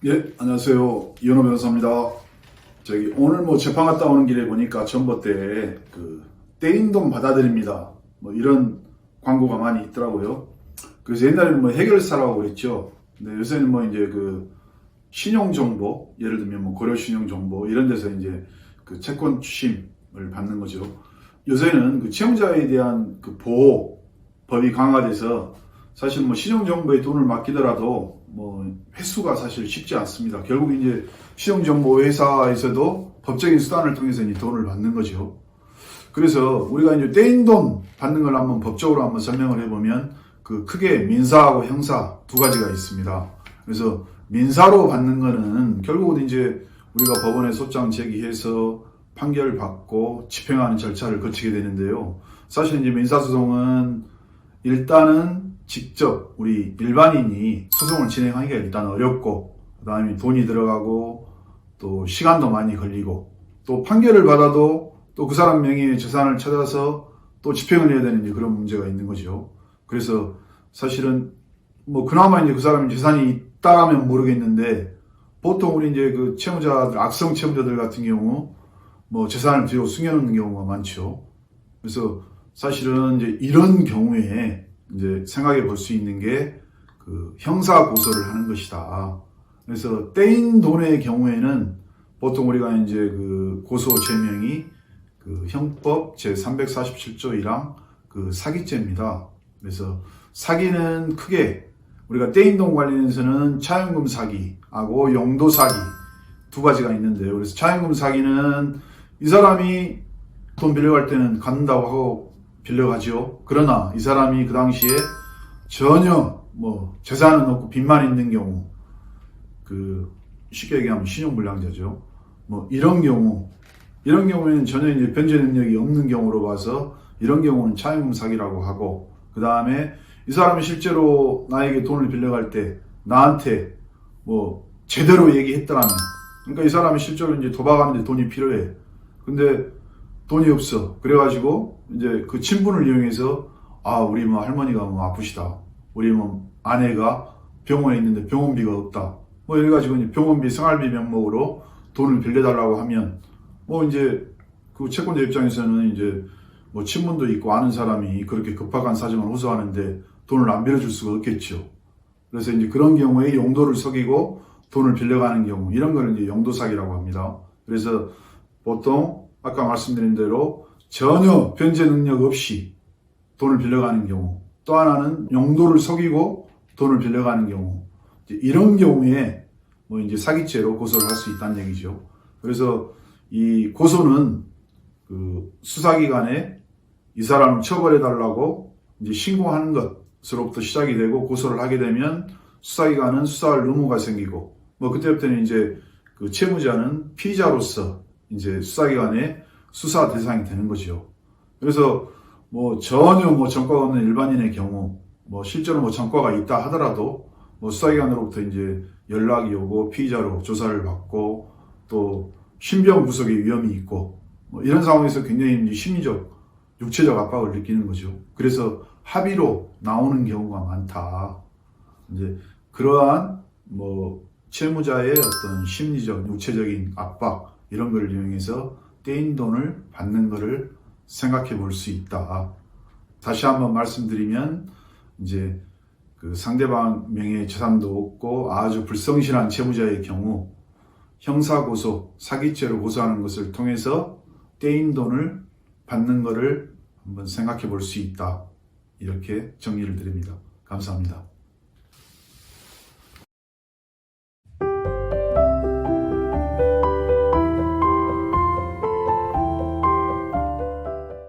예, 안녕하세요. 이현호 변호사입니다. 오늘 재판 갔다 오는 길에 보니까 전봇대에 떼인 돈 받아드립니다. 이런 광고가 많이 있더라고요. 그래서 옛날에는 해결사라고 그랬죠. 근데 요새는 이제 신용정보, 예를 들면 고려신용정보, 이런 데서 이제 채권 추심을 받는 거죠. 요새는 채무자에 대한 보호 법이 강화돼서 사실 신용정보에 돈을 맡기더라도 회수가 사실 쉽지 않습니다. 결국 이제 신용정보 회사에서도 법적인 수단을 통해서 이제 돈을 받는 거죠. 그래서 우리가 이제 떼인 돈 받는 걸 한번 법적으로 한번 설명을 해보면 크게 민사하고 형사 두 가지가 있습니다. 그래서 민사로 받는 거는 결국은 이제 우리가 법원에 소장 제기해서 판결 받고 집행하는 절차를 거치게 되는데요. 사실 이제 민사소송은 일단은 직접 우리 일반인이 소송을 진행하기가 일단 어렵고, 그 다음에 돈이 들어가고 또 시간도 많이 걸리고, 또 판결을 받아도 또 그 사람 명의의 재산을 찾아서 또 집행을 해야 되는 그런 문제가 있는 거죠. 그래서 사실은 그나마 이제 그 사람이 재산이 있다면 모르겠는데, 보통 우리 이제 채무자들, 악성 채무자들 같은 경우 재산을 뒤로 숨겨놓는 경우가 많죠. 그래서 사실은 이제 이런 경우에 이제 생각해 볼 수 있는 게 형사 고소를 하는 것이다. 그래서 떼인 돈의 경우에는 보통 우리가 이제 고소 제명이 형법 제 347조 1항 사기죄입니다. 그래서 사기는 크게 우리가 떼인 돈 관련해서는 차용금 사기하고 용도 사기 두 가지가 있는데요. 그래서 차용금 사기는 이 사람이 돈 빌려갈 때는 갖는다고 하고 빌려가죠. 그러나 이 사람이 그 당시에 전혀 재산은 없고 빚만 있는 경우, 쉽게 얘기하면 신용불량자죠. 이런 경우에는 전혀 이제 변제 능력이 없는 경우로 봐서 이런 경우는 차용금 사기라고 하고, 그 다음에 이 사람이 실제로 나에게 돈을 빌려갈 때 나한테 제대로 얘기했더라면, 그러니까 이 사람이 실제로 이제 도박하는데 돈이 필요해. 근데 돈이 없어. 그래가지고 이제 친분을 이용해서 우리 할머니가 아프시다. 우리 아내가 병원에 있는데 병원비가 없다. 이래가지고 이제 병원비, 생활비 명목으로 돈을 빌려달라고 하면 이제 채권자 입장에서는 이제 친분도 있고 아는 사람이 그렇게 급박한 사정을 호소하는데 돈을 안 빌려줄 수가 없겠죠. 그래서 이제 그런 경우에 용도를 속이고 돈을 빌려가는 경우, 이런 거를 이제 용도 사기라고 합니다. 그래서 보통 아까 말씀드린 대로 전혀 변제 능력 없이 돈을 빌려가는 경우, 또 하나는 용도를 속이고 돈을 빌려가는 경우, 이런 경우에 이제 사기죄로 고소를 할 수 있다는 얘기죠. 그래서 이 고소는 수사기관에 이 사람을 처벌해달라고 이제 신고하는 것으로부터 시작이 되고, 고소를 하게 되면 수사기관은 수사할 의무가 생기고, 그때부터는 이제 채무자는 피의자로서 이제 수사기관의 수사 대상이 되는 거죠. 그래서 전혀 전과가 없는 일반인의 경우, 실제로 전과가 있다 하더라도 수사기관으로부터 이제 연락이 오고 피의자로 조사를 받고 또 신병 구속의 위험이 있고 이런 상황에서 굉장히 이제 심리적, 육체적 압박을 느끼는 거죠. 그래서 합의로 나오는 경우가 많다. 이제 그러한 채무자의 어떤 심리적, 육체적인 압박, 이런 걸 이용해서 떼인 돈을 받는 것을 생각해 볼 수 있다. 다시 한번 말씀드리면 이제 상대방 명의의 재산도 없고 아주 불성실한 채무자의 경우 형사고소, 사기죄로 고소하는 것을 통해서 떼인 돈을 받는 것을 한번 생각해 볼 수 있다. 이렇게 정리를 드립니다. 감사합니다.